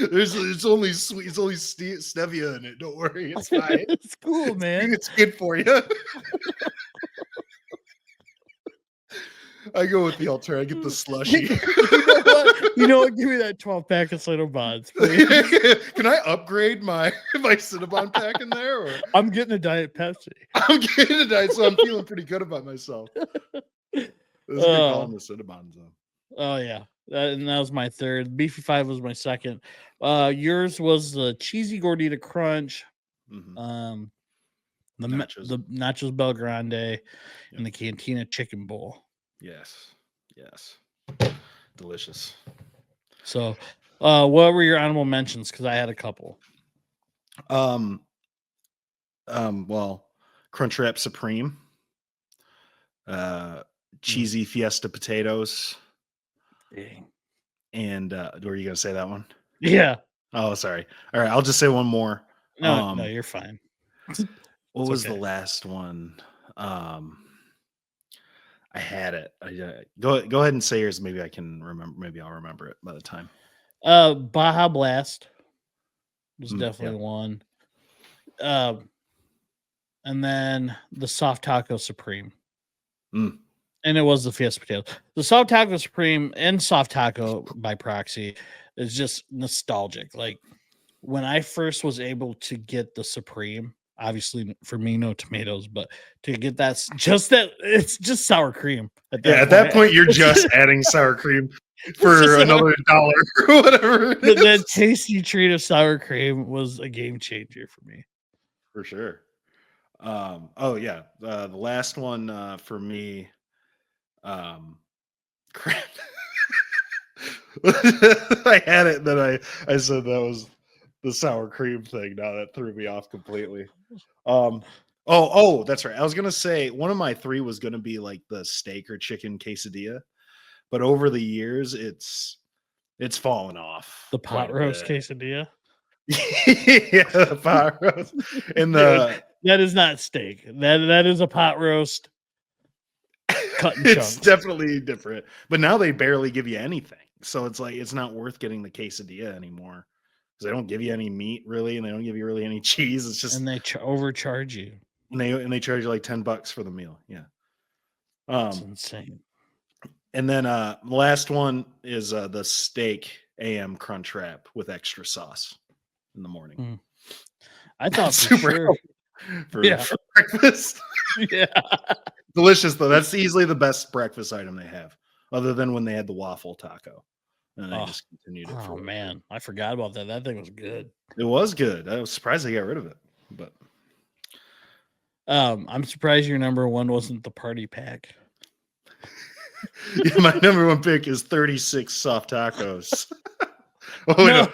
It's only sweet. It's only stevia in it. Don't worry, it's fine. It's cool, man. It's good for you. I go with the alternative. I get the slushy. You know what? Give me that 12-pack of Cinnabons, please. Can I upgrade my Cinnabon pack in there? Or? I'm getting a Diet Pepsi. I'm getting a Diet, so I'm feeling pretty good about myself. This is calling the Cinnabons though. Oh yeah, and that was my 3rd. Beefy 5 was my 2nd. Yours was the cheesy gordita crunch, the nachos Bel Grande, and the Cantina chicken bowl. Yes, delicious. So, what were your honorable mentions? Because I had a couple. Well, Crunchwrap Supreme, cheesy Fiesta potatoes. Dang. And were you gonna say that one? Yeah. Oh, sorry. All right, I'll just say one more. No, you're fine. What was the last one? I had it. Go ahead and say yours. Maybe I can remember. Maybe I'll remember it by the time. Baja Blast was definitely one. And then the Soft Taco Supreme. And it was the Fiesta potato. The Soft Taco Supreme and Soft Taco by proxy is just nostalgic. Like when I first was able to get the Supreme, obviously for me, no tomatoes, but to get it's just sour cream. At that point, you're just adding sour cream for another $1 or whatever. That tasty treat of sour cream was a game changer for me. For sure. The last one for me, crap. I had it, then I said that was the sour cream thing. Now that threw me off completely. That's right. I was gonna say one of my 3 was gonna be like the steak or chicken quesadilla, but over the years it's fallen off. The pot roast quesadilla. Yeah, the pot roast. And that is not steak. That is a pot roast. Cut in it's chunks. Definitely different. But now they barely give you anything, so it's like it's not worth getting the quesadilla anymore because they don't give you any meat really, and they don't give you really any cheese. It's just and they overcharge you. And they charge you like $10 for the meal. Yeah, that's insane. And then the last one is the steak AM Crunch Wrap with extra sauce in the morning. I thought for sure. For breakfast. Yeah. Delicious though. That's easily the best breakfast item they have, other than when they had the waffle taco. And they just continued it. Oh man, I forgot about that. That thing was good. It was good. I was surprised they got rid of it. But I'm surprised your number one wasn't the party pack. Yeah, my number one pick is 36 soft tacos. Oh, no.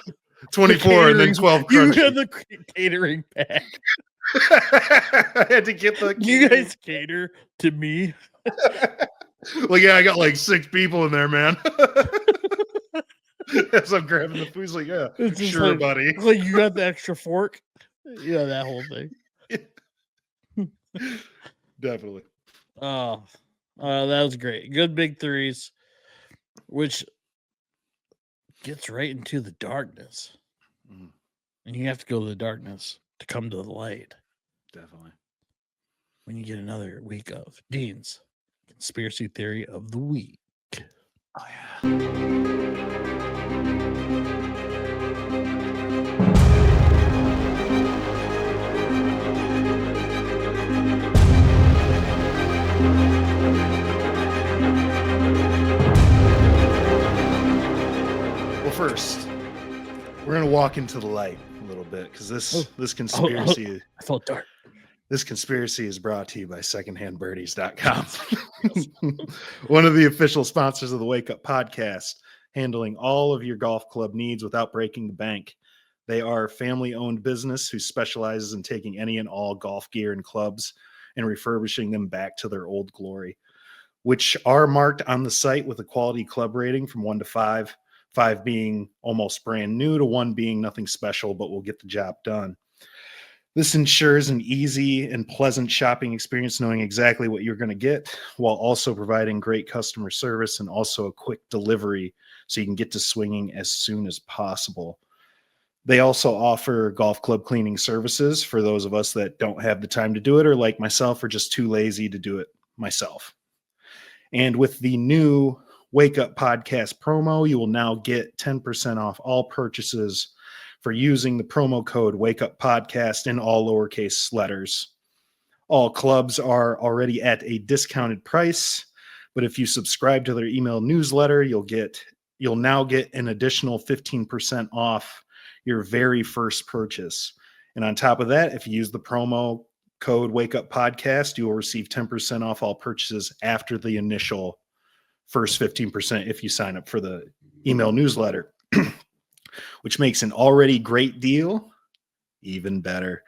24 and then 12 crunchy. You had the catering pack. I had to get the. You guys cater to me. Well, yeah, I got like 6 people in there, man. As I'm grabbing the food, it's like, yeah, it's sure, like, buddy. It's like you got the extra fork. Yeah, that whole thing. Definitely. Oh, that was great. Good big threes, which gets right into the darkness. Mm. And you have to go to the darkness to come to the light. Definitely. When you get another week of Dean's Conspiracy Theory of the Week. Oh, yeah. Well, first, we're going to walk into the light a little bit because this conspiracy. I felt dark. This conspiracy is brought to you by secondhandbirdies.com. One of the official sponsors of the Wake Up Podcast, handling all of your golf club needs without breaking the bank. They are a family-owned business who specializes in taking any and all golf gear and clubs and refurbishing them back to their old glory, which are marked on the site with a quality club rating from 1 to 5, 5 being almost brand new to 1 being nothing special, but will get the job done. This ensures an easy and pleasant shopping experience, knowing exactly what you're going to get, while also providing great customer service and also a quick delivery so you can get to swinging as soon as possible. They also offer golf club cleaning services for those of us that don't have the time to do it, or like myself, are just too lazy to do it myself. And with the new Wake Up Podcast promo, you will now get 10% off all purchases for using the promo code Wake Up Podcast in all lowercase letters. All clubs are already at a discounted price, but if you subscribe to their email newsletter, you'll now get an additional 15% off your very first purchase. And on top of that, if you use the promo code Wake Up Podcast, you will receive 10% off all purchases after the initial first 15% if you sign up for the email newsletter. Which makes an already great deal even better.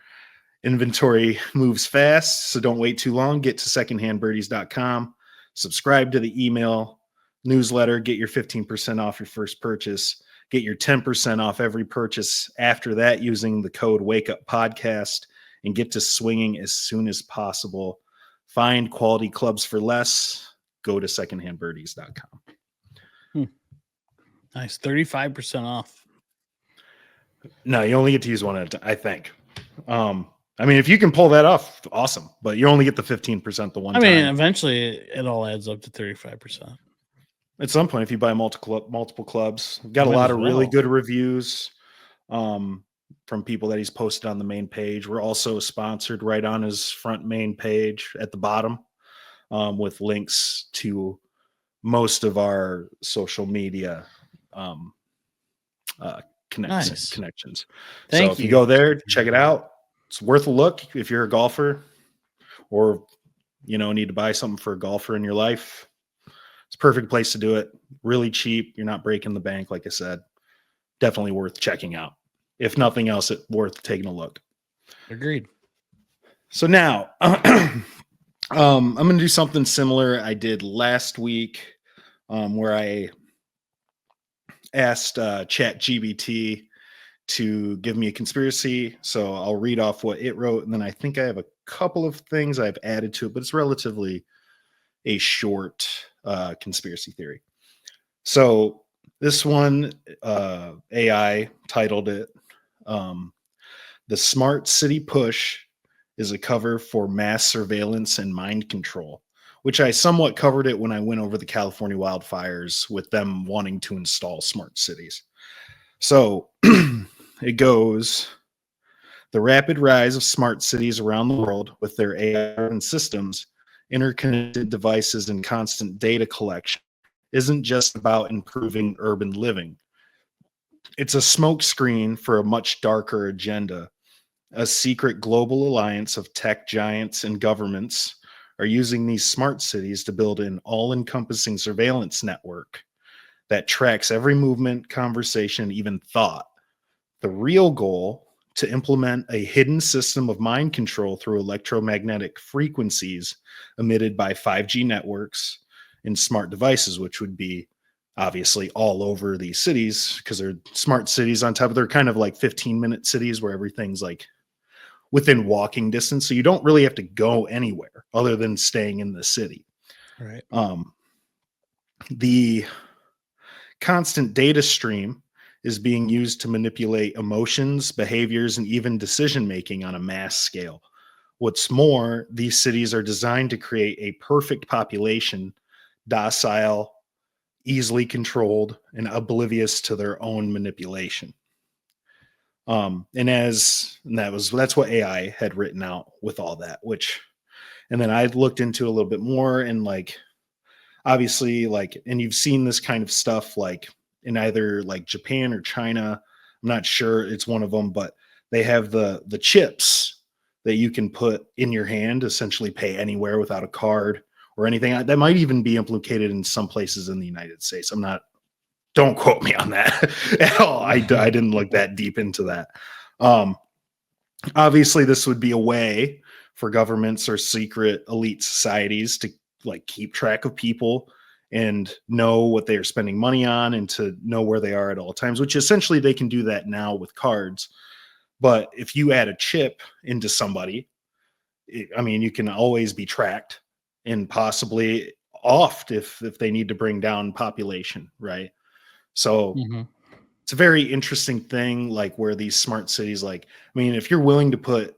Inventory moves fast, so don't wait too long. Get to secondhandbirdies.com, subscribe to the email newsletter, get your 15% off your first purchase, get your 10% off every purchase after that using the code Wake Up Podcast, and get to swinging as soon as possible. Find quality clubs for less. Go to secondhandbirdies.com. Nice. 35% off. No, you only get to use one at a time, I think. I mean, if you can pull that off, awesome. But you only get the 15% the one time. I mean, eventually it all adds up to 35%. At some point, if you buy multiple clubs, got a lot of really good reviews from people that he's posted on the main page. We're also sponsored right on his front main page at the bottom with links to most of our social media connections. So if you go there, check it out. It's worth a look if you're a golfer or, need to buy something for a golfer in your life. It's a perfect place to do it. Really cheap. You're not breaking the bank, like I said. Definitely worth checking out. If nothing else, it's worth taking a look. Agreed. So now I'm going to do something similar I did last week where I asked ChatGPT to give me a conspiracy. So I'll read off what it wrote, and then I think I have a couple of things I've added to it, but it's relatively a short conspiracy theory. So this one, AI titled it, "The Smart City Push is a cover for mass surveillance and mind control," which I somewhat covered it when I went over the California wildfires with them wanting to install smart cities. So it goes, The rapid rise of smart cities around the world with their AI systems, interconnected devices, and constant data collection isn't just about improving urban living. It's a smokescreen for a much darker agenda. A secret global alliance of tech giants and governments are using these smart cities to build an all encompassing surveillance network that tracks every movement, conversation, even thought. The real goal: to implement a hidden system of mind control through electromagnetic frequencies emitted by 5G networks and smart devices, which would be obviously all over these cities because they're smart cities on top of they're kind of like 15-minute cities where everything's like within walking distance. So you don't really have to go anywhere other than staying in the city. Right. The constant data stream is being used to manipulate emotions, behaviors, and even decision making on a mass scale. What's more, these cities are designed to create a perfect population, docile, easily controlled, and oblivious to their own manipulation. That's what AI had written out with all that, and then I looked into a little bit more, and like obviously and you've seen this kind of stuff like in either like Japan or China. I'm not sure, it's one of them, but they have the chips that you can put in your hand, essentially pay anywhere without a card or anything. That might even be implicated in some places in the United States. Don't quote me on that at all. I didn't look that deep into that. Obviously this would be a way for governments or secret elite societies to like keep track of people and know what they are spending money on and to know where they are at all times, which essentially they can do that now with cards. But if you add a chip into somebody, you can always be tracked and possibly offed if they need to bring down population, right? So it's a very interesting thing, like where these smart cities, if you're willing to put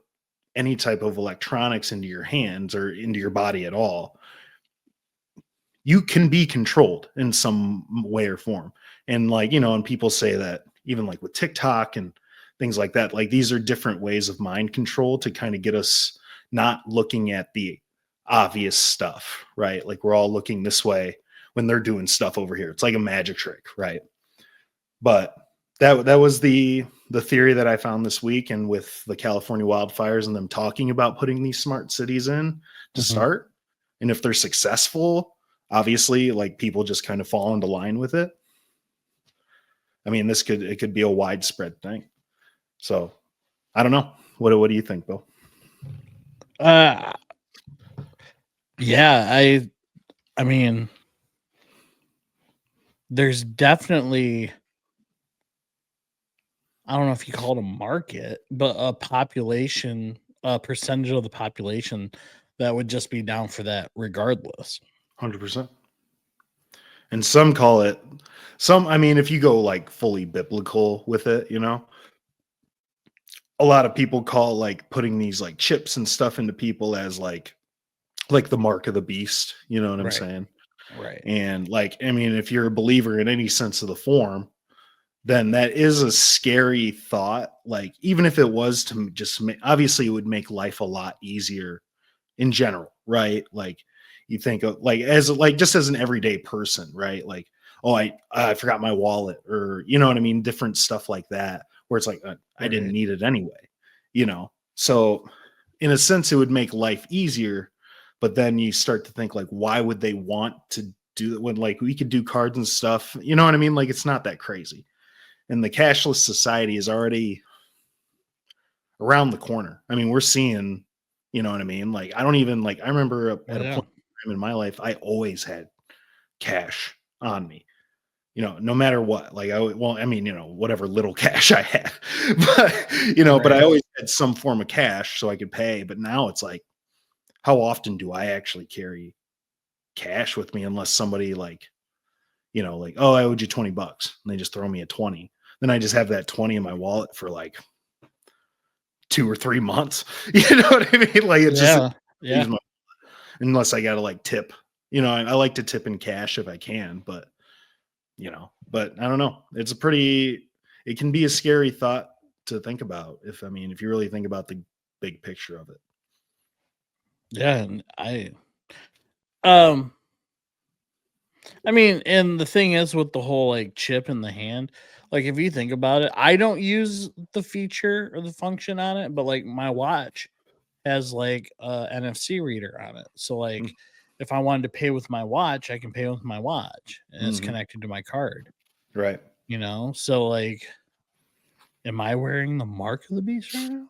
any type of electronics into your hands or into your body at all, you can be controlled in some way or form. And and people say that even like with TikTok and things like that, like these are different ways of mind control to kind of get us not looking at the obvious stuff, right? Like we're all looking this way when they're doing stuff over here. It's like a magic trick, right? But that was the theory that I found this week, and with the California wildfires and them talking about putting these smart cities in to start. And if they're successful, obviously like people just kind of fall into line with it. It could be a widespread thing. So I don't know. What do you think, Bill? Yeah, I mean, there's definitely, I don't know if you call it a market, but a percentage of the population that would just be down for that regardless. 100%. And some call it if you go like fully biblical with it, a lot of people call like putting these like chips and stuff into people as like the mark of the beast, you know what I'm saying? Right. And if you're a believer in any sense of the form, then that is a scary thought. Like, even if it was to just obviously it would make life a lot easier in general, right? Like you think of just as an everyday person, right? Like, oh, I forgot my wallet, or you know what I mean? Different stuff like that, where it's like, I didn't need it anyway, So in a sense, it would make life easier. But then you start to think like, why would they want to do that when like we could do cards and stuff? You know what I mean? Like, it's not that crazy. And the cashless society is already around the corner. We're seeing, you know what I mean? Like, I don't even I remember at a point in my life, I always had cash on me, no matter what. Whatever little cash I had, but, but I always had some form of cash so I could pay. But now it's like, how often do I actually carry cash with me unless somebody oh, I owed you $20 and they just throw me a 20. Then I just have that 20 in my wallet for like 2 or 3 months. You know what I mean? Like it's just unless I gotta like tip. I like to tip in cash if I can, but I don't know. It can be a scary thought to think about if you really think about the big picture of it. Yeah, and and the thing is with the whole like chip in the hand, like if you think about it, I don't use the feature or the function on it, but like my watch has like a NFC reader on it. So like if I wanted to pay with my watch, I can pay with my watch and it's connected to my card. Right. So like, am I wearing the mark of the beast right now?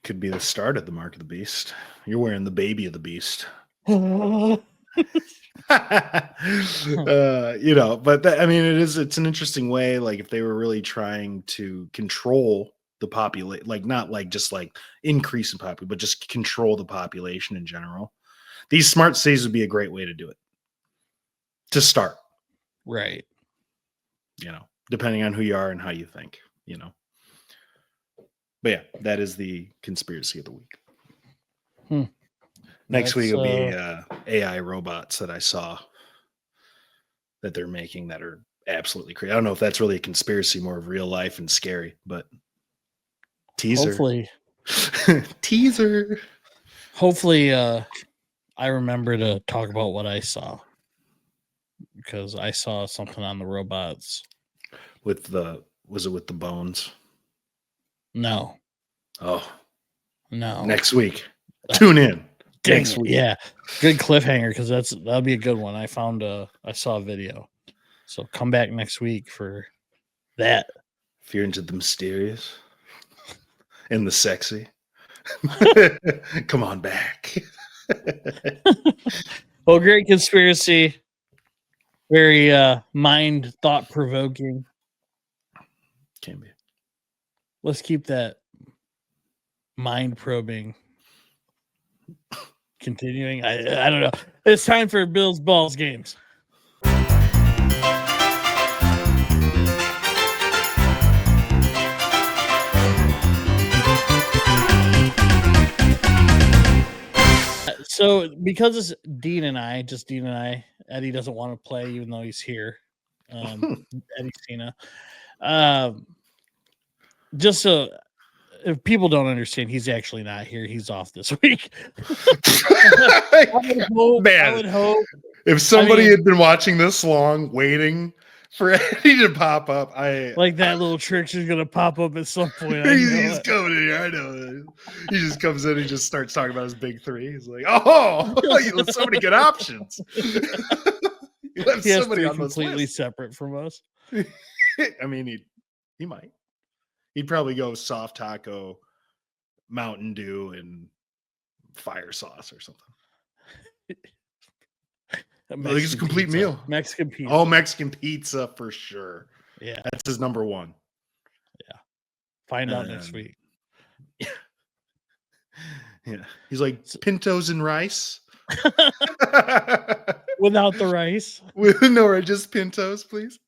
Could be the start of the mark of the beast. You're wearing the baby of the beast. Oh. But it's an interesting way. Like if they were really trying to control the population, like not like just like increase in population, but just control the population in general. These smart cities would be a great way to do it. To start. Right. Depending on who you are and how you think, But yeah, that is the conspiracy of the week. Next week will be AI robots that I saw that they're making that are absolutely crazy. I don't know if that's really a conspiracy, more of real life and scary, but teaser. Hopefully. Teaser. Hopefully, I remember to talk about what I saw because I saw something on the robots. Was it with the bones? No. Oh. No. Next week. Tune in. Next week. Yeah. Good cliffhanger because that'll be a good one. I saw a video. So come back next week for that. If you're into the mysterious and the sexy, come on back. Well, great conspiracy. Very mind thought provoking. Can be. Let's keep that mind probing continuing. I don't know. It's time for Bill's Balls Games. So because it's Dean and I, Eddie doesn't want to play even though he's here. Eddie Cena. Just so if people don't understand, he's actually not here. He's off this week. I would hope. If somebody had been watching this long, waiting for Eddie to pop up, like that little trick is gonna pop up at some point. He's coming in here. I know. He just comes in and just starts talking about his big three. He's like, "Oh, you left so many good options." You left he has somebody on completely separate from us. I mean, he might. He'd probably go soft taco, Mountain Dew, and fire sauce or something. Like it's a complete meal. Mexican pizza. Oh, Mexican pizza for sure. Yeah. That's his number one. Yeah. Find out next week. Yeah. He's like, pintos and rice. Without the rice. With no, just pintos, please.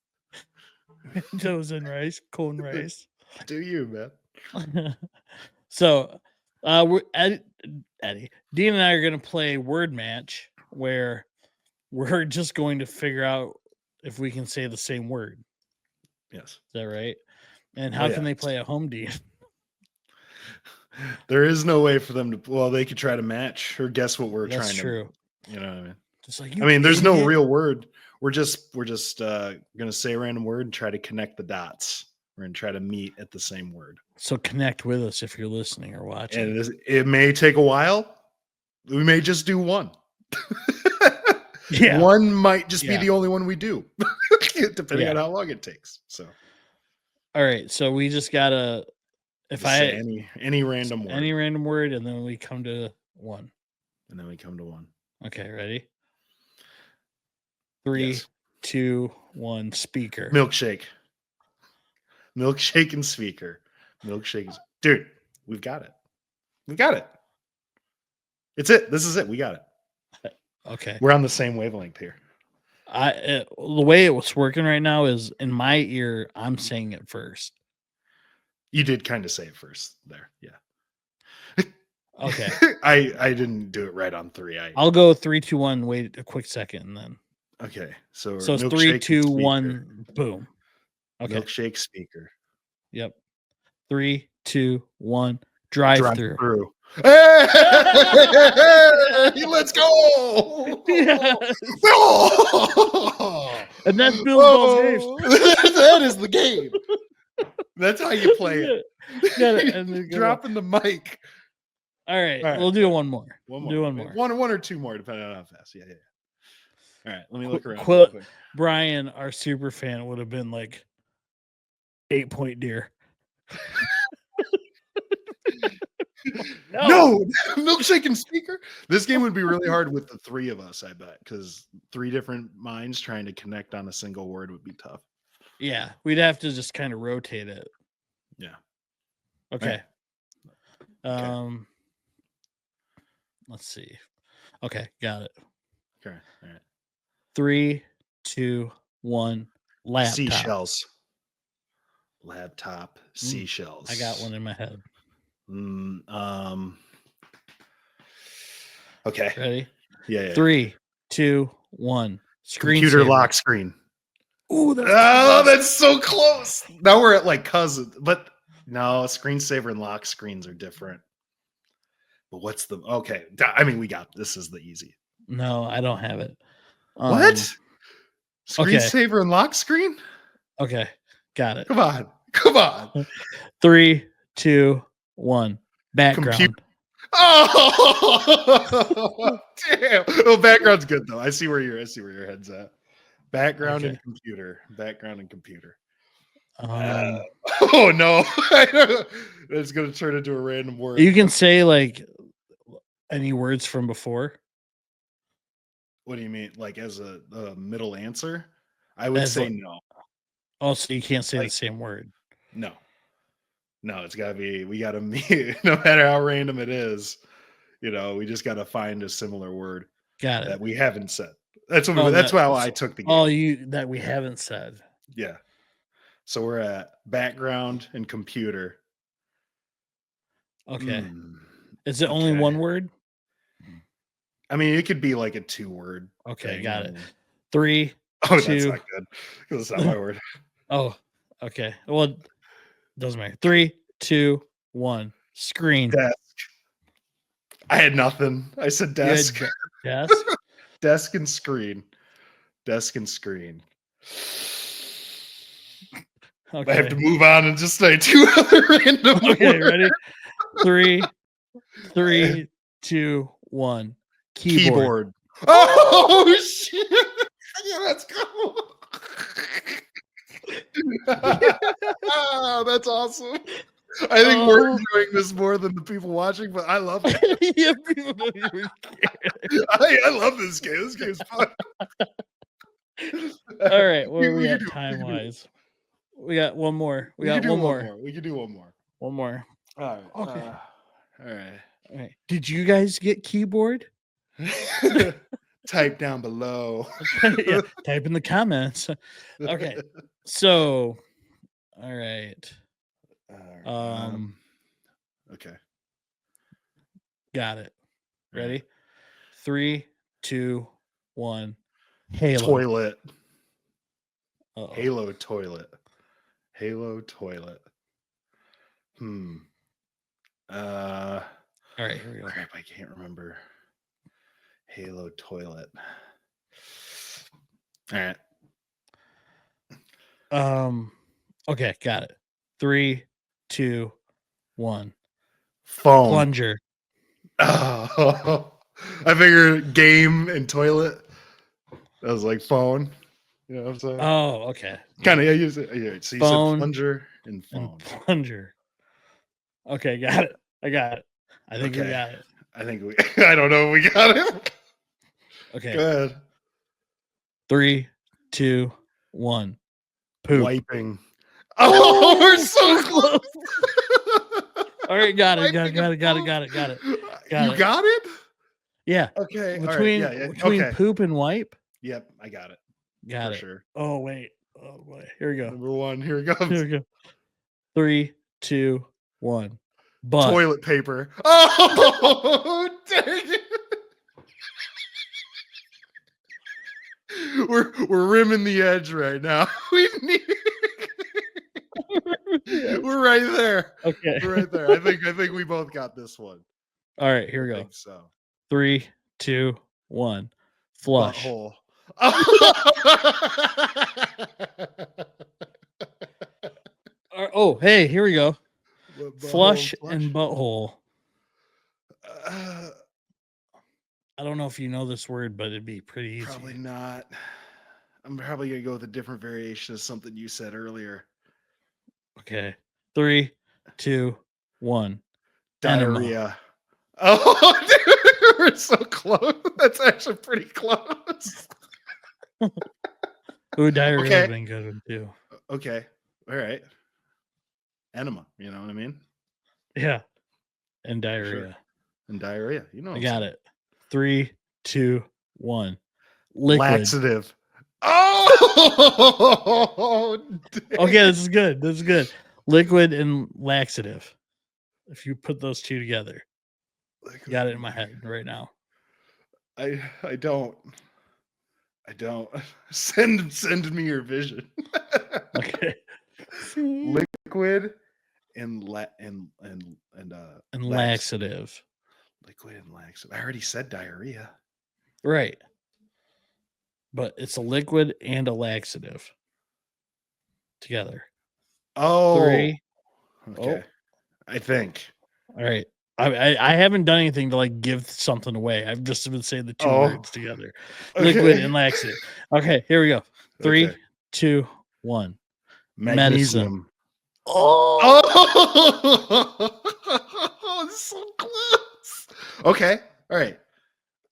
Pintos and rice, corn rice. Do you, man? So, Eddie, Dean and I are going to play word match where we're just going to figure out if we can say the same word. Yes. Is that right? And how can they play at home, Dean? There is no way for them to. Well, they could try to match or guess what we're trying to. That's true. You know what I mean? Just like there's no real word. We're just gonna say a random word and try to connect the dots. We're gonna try to meet at the same word. So connect with us if you're listening or watching. And it may take a while. We may just do one. Yeah, one might just be the only one we do, depending on how long it takes. So, all right. So we just gotta say any random word, and then we come to one. Okay, ready? 3, 2, 1. Speaker. Milkshake and speaker. Milkshake. Dude, we've got it. It's it. This is it. We got it. Okay. We're on the same wavelength here. The way it was working right now is in my ear, I'm saying it first. You did kind of say it first there. Yeah. Okay. I didn't do it right on 3. I'll go 3, 2, 1. Wait a quick second and then. Okay. So it's 3, 2, 1. Boom. Okay. Milkshake speaker. Yep. 3, 2, 1. Drive through. Hey, let's go! Yes. Oh! And that's Bill's Balls Games. That is the game. That's how you play it. Got it. And then dropping the mic. All right, we'll do one more. One or two more, depending on how fast. Yeah. All right, let me look around. Quote Brian, our super fan, would have been like 8-point deer. No, milkshake and speaker. This game would be really hard with the three of us, I bet, because 3 different minds trying to connect on a single word would be tough. Yeah, we'd have to just kind of rotate it. Yeah. Okay. Let's see. Okay, got it. Okay. All right. 3, 2, 1. Laptop. Seashells. Laptop. Seashells. I got one in my head. Okay. Ready? Yeah. 3, 2, 1. Computer lock screen. Ooh, that's so close. Now we're at like cousins, but no, screensaver and lock screens are different. But what's the okay? I mean, we got this is the easy. No, I don't have it. What? Screensaver and lock screen? Okay, got it. Come on. 3, 2, 1. Background. Oh, damn. Oh, background's good though. I see where your head's at. Background and computer. Oh no. It's gonna turn into a random word. You can say like any words from before. What do you mean? Like as a middle answer? I would say no. Oh, so you can't say the same word. No, it's gotta be, we gotta meet, no matter how random it is, we just gotta find a similar word. Got it. That we haven't said. That's why I took the game. That we haven't said. Yeah. So we're at background and computer. Okay. Is it only one word? I mean, it could be like a 2-word. Okay, got it. 3, 2. That's not good. Because it's not my word. Oh, okay. Well, doesn't matter. 3, 2, 1. Screen. Desk. I had nothing. I said desk. Desk. Desk and screen. Okay. I have to move on and just say 2 other random words. Ready? 3, 2, 1. Keyboard. Oh shit! Yeah, let's go. That's awesome. I think we're enjoying this more than the people watching, but I love it. Yeah, people don't even care. I love this game. This game's fun. All right, what are we at time-wise? We got one more. We can do one more. One more. All right. Okay. All right. Did you guys get keyboard? Type down below. Yeah, type in the comments. Okay. So, all right. Okay. Got it. Ready? 3, 2, 1. Halo. Toilet. Uh-oh. Halo toilet. All right, here we go. Crap, I can't remember. Halo toilet. All right. Okay, got it. 3, 2, 1. Phone. Plunger. Oh, I figured game and toilet. I was like phone. You know what I'm saying? Oh, okay. Kind of. Yeah, use it. Yeah. So you phone said plunger and phone. Plunger. Okay, got it. I got it. I think we got it. I don't know if we got it. Okay. Go ahead. 3, 2, 1. Poop. Wiping. Oh, we're so close. All right, got it. Got it. You got it? Yeah. Okay. Between poop and wipe? Yep, I got it. Got it. Sure. Oh, wait. Oh, boy. Here we go. Number 1. Here it comes. Here we go. 3, 2, 1. Butt. Toilet paper. Oh, dang it. We're rimming the edge right now. We're right there. Okay. We're right there. I think we both got this one. All right, here we go. think so. 3, 2, 1. Flush. Butthole. Oh, hey, here we go. Butthole, Flush and butthole. Uh, I don't know if you know this word, but it'd be pretty easy. Probably not. I'm probably gonna go with a different variation of something you said earlier. Okay. 3, 2, 1. Diarrhea. Enema. Oh, dude, we're so close. That's actually pretty close. Ooh, diarrhea would have been good one too. Okay. All right. Enema. You know what I mean? Yeah. And diarrhea. Sure. And diarrhea. You know. I got it. 3, 2, 1. Liquid. Laxative. Oh. Okay, this is good. This is good. Liquid and laxative. If you put those two together, got it in my head right now. I don't. Send me your vision. Okay. Liquid and laxative. Liquid and laxative. I already said diarrhea. Right. But it's a liquid and a laxative together. Oh. 3. Okay. I think. All right. I haven't done anything to like give something away. I've just been saying the two words together. Okay. Liquid and laxative. Okay, here we go. 3, Okay. 2, 1. Magnesium. Medicine. Oh, so close. Okay. All right.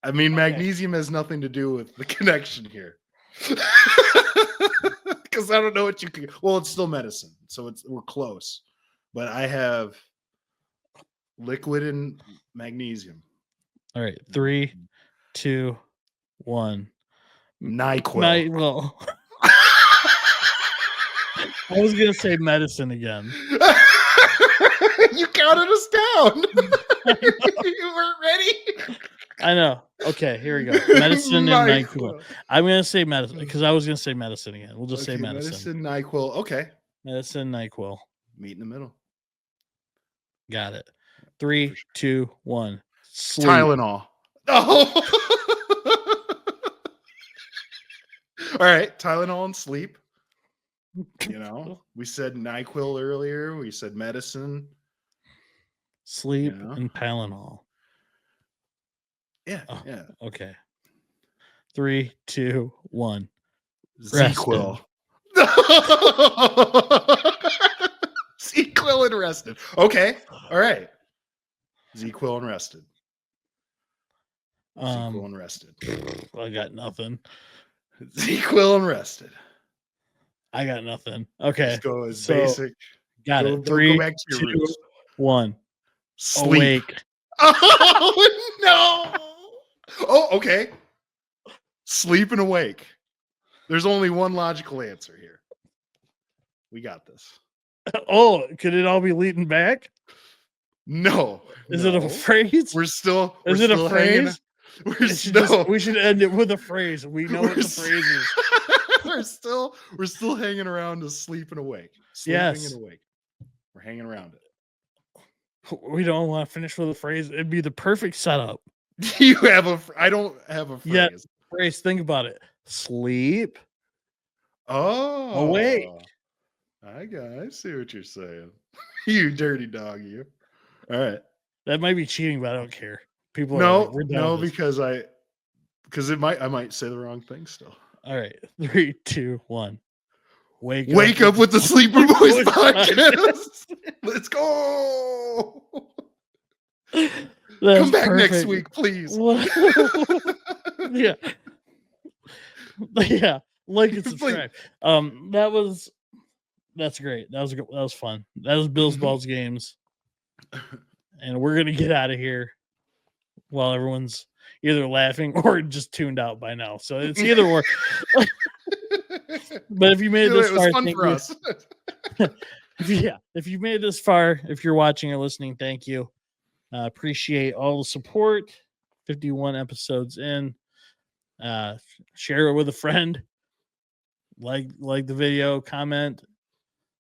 I mean, magnesium has nothing to do with the connection here. Because I don't know what you can. Well, it's still medicine, so we're close. But I have liquid and magnesium. All right. 3, 2, 1. NyQuil. I was gonna say medicine again. You counted us down. You weren't ready. I know. Okay, here we go. Medicine and NyQuil. I'm gonna say medicine because I was gonna say medicine again. We'll just say medicine. Medicine, NyQuil. Okay. Medicine, NyQuil. Meet in the middle. Got it. 3, 2, 1. Sleep. Tylenol. Oh. All right. Tylenol and sleep. You know, we said NyQuil earlier. We said medicine. Sleep and Tylenol. Yeah. Yeah. Okay. 3, 2, 1. ZQuil. ZQuil and rested. Okay. All right. ZQuil and rested. ZQuil and rested. I got nothing. ZQuil and rested. I got nothing. Okay. Let's go as basic. Got it. 3, go back to your 2, roots. 1. Sleep. Awake. Oh no. Oh, okay. Sleep and awake. There's only one logical answer here. We got this. Oh, could it all be leading back? No. Is it a phrase? We're still. Is it a phrase? We should end it with a phrase. We know what the phrase is. we're still hanging around to sleep and awake. Sleeping and awake. We're hanging around it. We don't want to finish with a phrase. It'd be the perfect setup. You have I don't have a phrase. Yeah, phrase. Think about it. Sleep. Oh, awake. I see what you're saying. You dirty dog, you. All right. That might be cheating, but I don't care. People no, because I might say the wrong thing still. All right. 3, 2, 1. Wake up with the Sleeper Boys podcast. Let's go. Come back next week, please. Yeah. Yeah. Like and subscribe. That's great. That was fun. That was Bill's Balls Games. And we're gonna get out of here while everyone's either laughing or just tuned out by now. So it's either or. But if you made it this far, fun for us. Yeah, if you made it this far, if you're watching or listening, thank you. Appreciate all the support. 51 episodes in. Share it with a friend. Like the video, comment,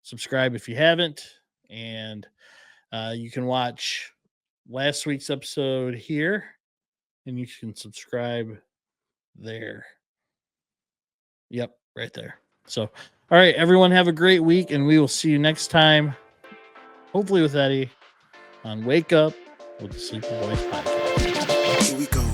subscribe if you haven't. And you can watch last week's episode here, and you can subscribe there. Yep, right there. So, all right, everyone, have a great week, and we will see you next time, hopefully with Eddie, on Wake Up with the Sleepy Boys podcast. Here we go.